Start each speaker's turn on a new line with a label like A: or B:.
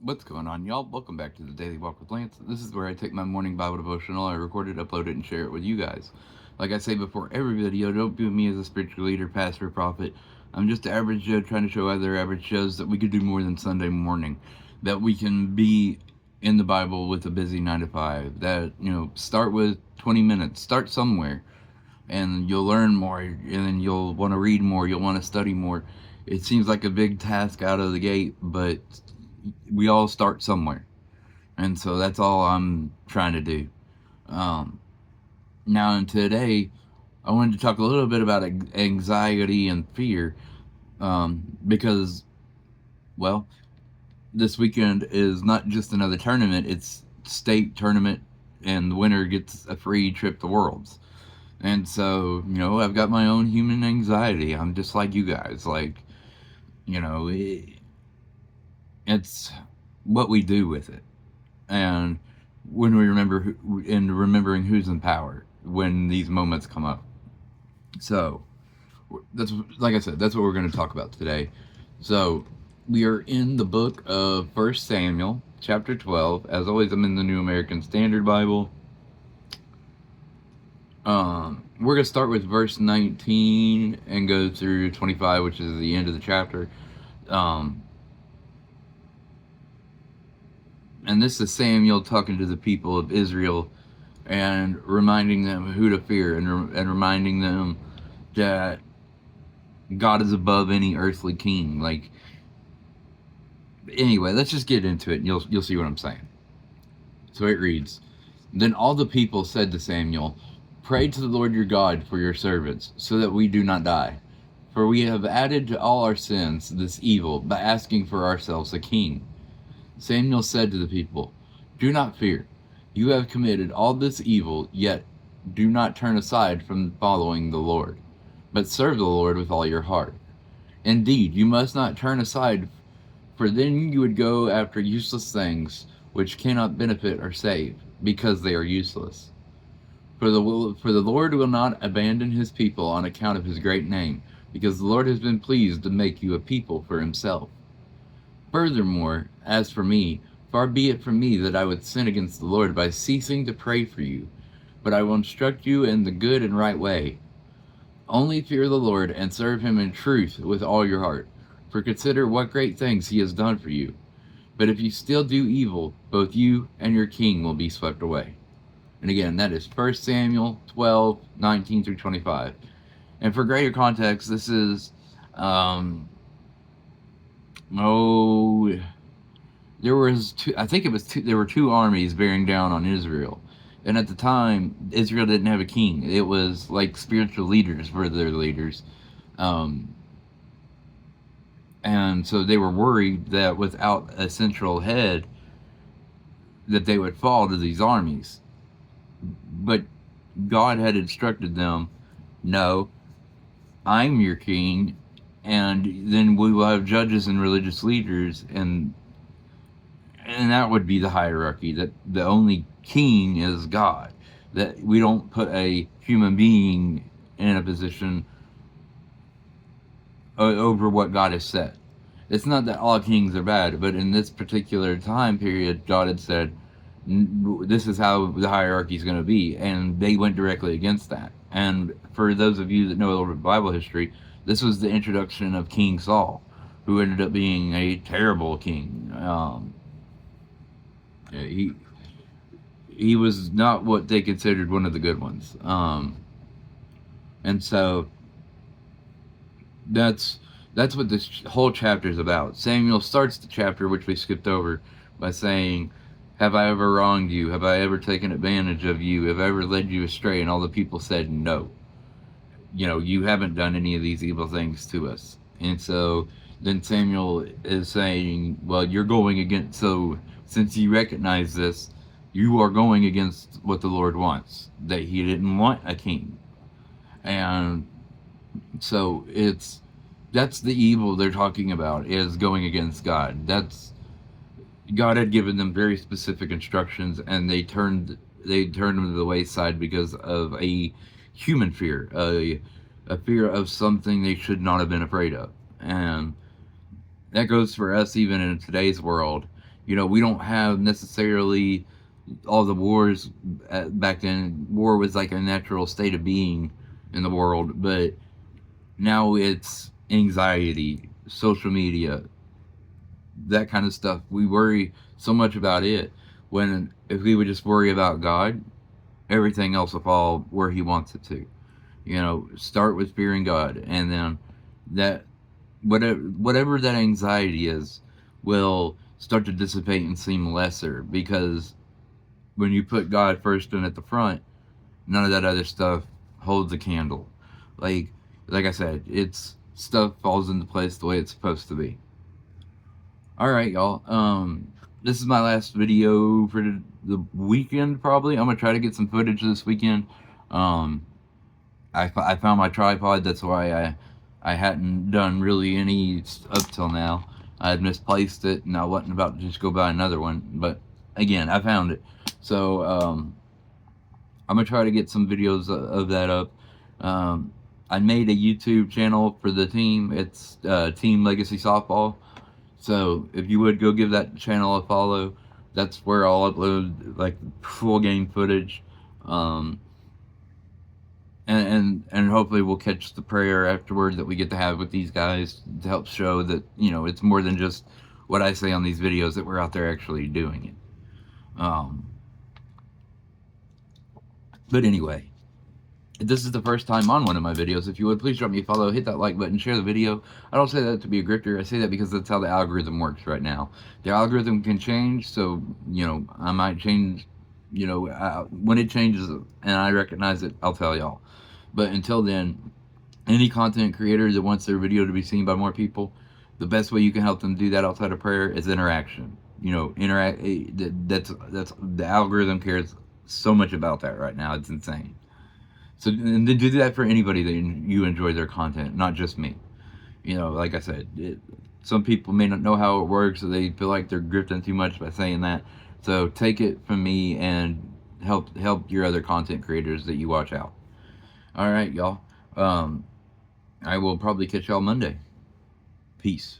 A: What's going on, y'all? Welcome back to the Daily Walk with Lance. This is where I take my morning Bible devotional, I record it, upload it, and share it with you guys. Like I say before every video, don't view me as a spiritual leader, pastor, prophet. I'm just an average Joe trying to show other average Joes that we could do more than Sunday morning. That we can be in the Bible with a busy 9 to 5. That, start with 20 minutes. Start somewhere. And you'll learn more, and then you'll want to read more, you'll want to study more. It seems like a big task out of the gate, but we all start somewhere. And so that's all I'm trying to do. Um, Now, and today, I wanted to talk a little bit about anxiety and fear because, well, this weekend is not just another tournament, it's state tournament, and the winner gets a free trip to Worlds. And so, I've got my own human anxiety. I'm just like you guys. Like, you know, it, it's what we do with it. And when we remembering who's in power when these moments come up. So, that's like I said, that's what we're going to talk about today. So, we are in the book of First Samuel, chapter 12. As always, I'm in the New American Standard Bible. We're going to start with verse 19 and go through 25, which is the end of the chapter. And this is Samuel talking to the people of Israel and reminding them who to fear, and reminding them that God is above any earthly king. Like, anyway, let's just get into it, and you'll see what I'm saying. So it reads, "Then all the people said to Samuel, 'Pray to the Lord your God for your servants, so that we do not die. For we have added to all our sins this evil by asking for ourselves a king.' Samuel said to the people, 'Do not fear. You have committed all this evil, yet do not turn aside from following the Lord, but serve the Lord with all your heart. Indeed, you must not turn aside, for then you would go after useless things which cannot benefit or save, because they are useless. For the Lord will not abandon his people on account of his great name, because the Lord has been pleased to make you a people for himself. Furthermore, as for me, far be it from me that I would sin against the Lord by ceasing to pray for you, but I will instruct you in the good and right way. Only fear the Lord and serve him in truth with all your heart, for consider what great things he has done for you. But if you still do evil, both you and your king will be swept away." And again, that is 1 Samuel 12:19 through 25. And for greater context, this is, there was two, I think it was two, there were two armies bearing down on Israel. And at the time, Israel didn't have a king. It was like spiritual leaders were their leaders. Um, and so they were worried that without a central head, that they would fall to these armies. But God had instructed them, "No, I'm your king, and then we will have judges and religious leaders, and that would be the hierarchy, that the only king is God, that we don't put a human being in a position over what God has said." It's not that all kings are bad, but in this particular time period, God had said, this is how the hierarchy is going to be, and they went directly against that. And for those of you that know a little bit of Bible history, this was the introduction of King Saul, who ended up being a terrible king. He was not what they considered one of the good ones. And so that's what this whole chapter is about. Samuel starts the chapter, which we skipped over, by saying, "Have I ever wronged you? Have I ever taken advantage of you? Have I ever led you astray?" And all the people said, "No. You haven't done any of these evil things to us." And so then Samuel is saying, "Well, you're going against, so since you recognize this, you are going against what the Lord wants, that he didn't want a king." And so that's the evil they're talking about, is going against God. God had given them very specific instructions, and they turned them to the wayside because of a human fear, a fear of something they should not have been afraid of. And that goes for us even in today's world. You know, we don't have necessarily all the wars back then. War was like a natural state of being in the world, but now it's anxiety, social media, that kind of stuff. We worry so much about it when if we would just worry about God, everything else will fall where He wants it to. You know, start with fearing God, and then that whatever that anxiety is will start to dissipate and seem lesser, because when you put God first and at the front, none of that other stuff holds a candle. Like like I said, it's stuff falls into place the way it's supposed to be. All right, y'all. This is my last video for the weekend. Probably I'm gonna try to get some footage this weekend. Um, I found my tripod. That's why I hadn't done really any up till now. I had misplaced it, and I wasn't about to just go buy another one. But again, I found it. So I'm gonna try to get some videos of that up. I made a YouTube channel for the team. It's Team Legacy Softball. So if you would go give that channel a follow, that's where I'll upload like full game footage. Um, and hopefully we'll catch the prayer afterward that we get to have with these guys to help show that, you know, it's more than just what I say on these videos, that we're out there actually doing it. But anyway, if this is the first time on one of my videos, if you would, please drop me a follow, hit that like button, share the video. I don't say that to be a grifter. I say that because that's how the algorithm works right now. The algorithm can change, so, you know, I might change, you know, when it changes and I recognize it, I'll tell y'all. But until then, any content creator that wants their video to be seen by more people, the best way you can help them do that outside of prayer is interaction. You know, that's the algorithm cares so much about that right now. It's insane. So, and then do that for anybody that you enjoy their content, not just me. You know, like I said, some people may not know how it works, so they feel like they're grifting too much by saying that. So take it from me and help your other content creators that you watch out. All right, y'all. I will probably catch y'all Monday. Peace.